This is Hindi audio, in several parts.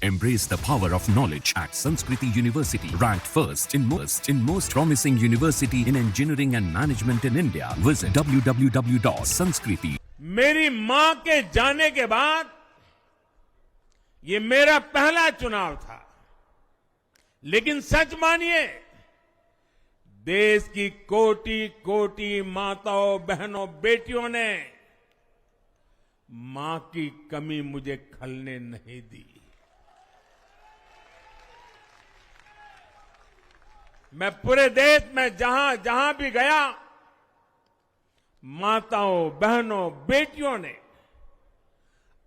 Embrace the power of knowledge at Sanskriti University, ranked first in most promising university in engineering and management in India. Visit www.sanskriti. मेरी मां के जाने के बाद ये मेरा पहला चुनाव था, लेकिन सच मानिए, देश की कोटि कोटि माताओं, बहनों, बेटियों ने मां की कमी मुझे खलने नहीं दी। मैं पूरे देश में जहां जहां भी गया, माताओं, बहनों, बेटियों ने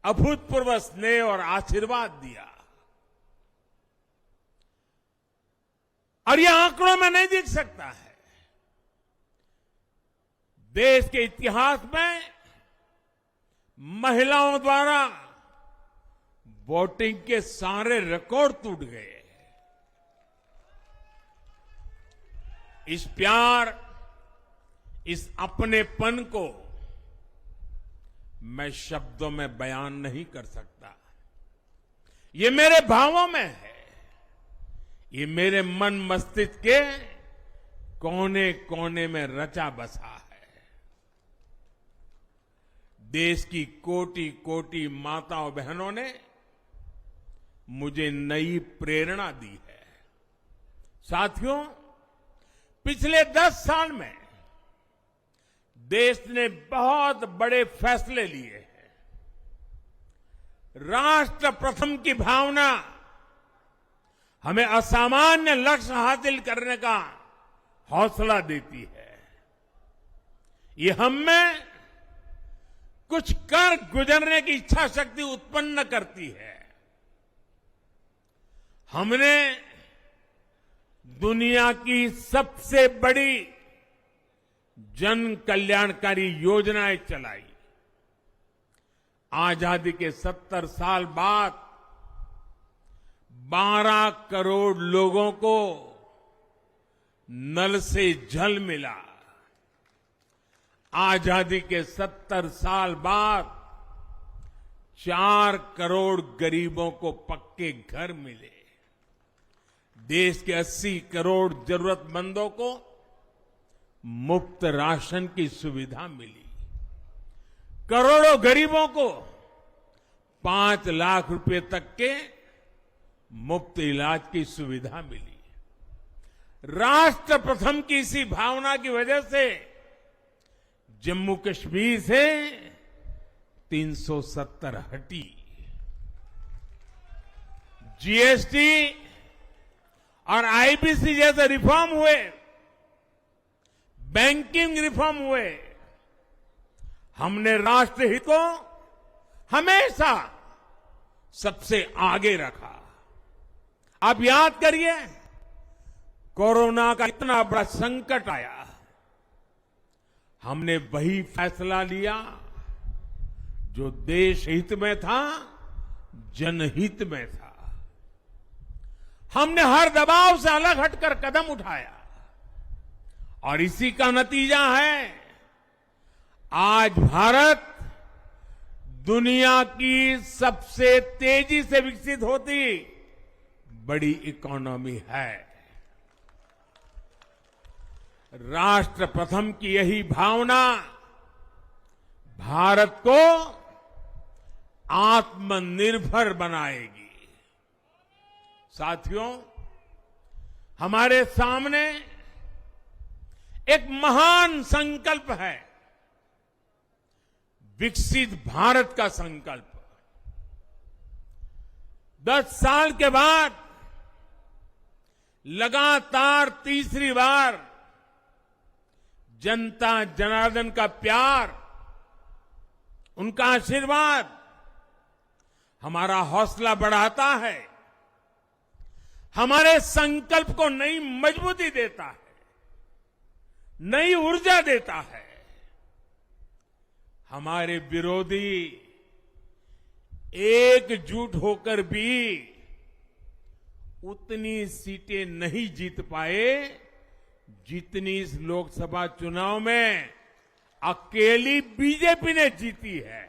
अभूतपूर्व स्नेह और आशीर्वाद दिया। और यह आंकड़ों में नहीं दिख सकता है। देश के इतिहास में महिलाओं द्वारा वोटिंग के सारे रिकॉर्ड टूट गए। इस प्यार, इस अपनेपन को मैं शब्दों में बयान नहीं कर सकता। ये मेरे भावों में है, ये मेरे मन मस्तिष्क के कोने कोने में रचा बसा है। देश की कोटि कोटि माताओं, बहनों ने मुझे नई प्रेरणा दी है। साथियों, पिछले 10 साल में देश ने बहुत बड़े फैसले लिए हैं। राष्ट्र प्रथम की भावना हमें असामान्य लक्ष्य हासिल करने का हौसला देती है। ये हम में कुछ कर गुजरने की इच्छा शक्ति उत्पन्न करती है। हमने दुनिया की सबसे बड़ी जन कल्याणकारी योजनाएं चलाई। आजादी के 70 साल बाद 12 करोड़ लोगों को नल से जल मिला। आजादी के 70 साल बाद 4 करोड़ गरीबों को पक्के घर मिले। देश के 80 करोड़ जरूरतमंदों को मुफ्त राशन की सुविधा मिली। करोड़ों गरीबों को 5 लाख रुपए तक के मुफ्त इलाज की सुविधा मिली। राष्ट्र प्रथम की इसी भावना की वजह से जम्मू कश्मीर से 370 हटी। जीएसटी और आईबीसी जैसे रिफॉर्म हुए, बैंकिंग रिफॉर्म हुए। हमने राष्ट्रहित को हमेशा सबसे आगे रखा। आप याद करिए, कोरोना का इतना बड़ा संकट आया, हमने वही फैसला लिया जो देश हित में था, जनहित में था। हमने हर दबाव से अलग हटकर कदम उठाया और इसी का नतीजा है आज भारत दुनिया की सबसे तेजी से विकसित होती बड़ी इकोनॉमी है। राष्ट्र प्रथम की यही भावना भारत को आत्मनिर्भर बनाएगी। साथियों, हमारे सामने एक महान संकल्प है, विकसित भारत का संकल्प। 10 साल के बाद लगातार तीसरी बार जनता जनार्दन का प्यार, उनका आशीर्वाद हमारा हौसला बढ़ाता है, हमारे संकल्प को नई मजबूती देता है, नई ऊर्जा देता है। हमारे विरोधी एकजुट होकर भी उतनी सीटें नहीं जीत पाए जितनी इस लोकसभा चुनाव में अकेली बीजेपी ने जीती है।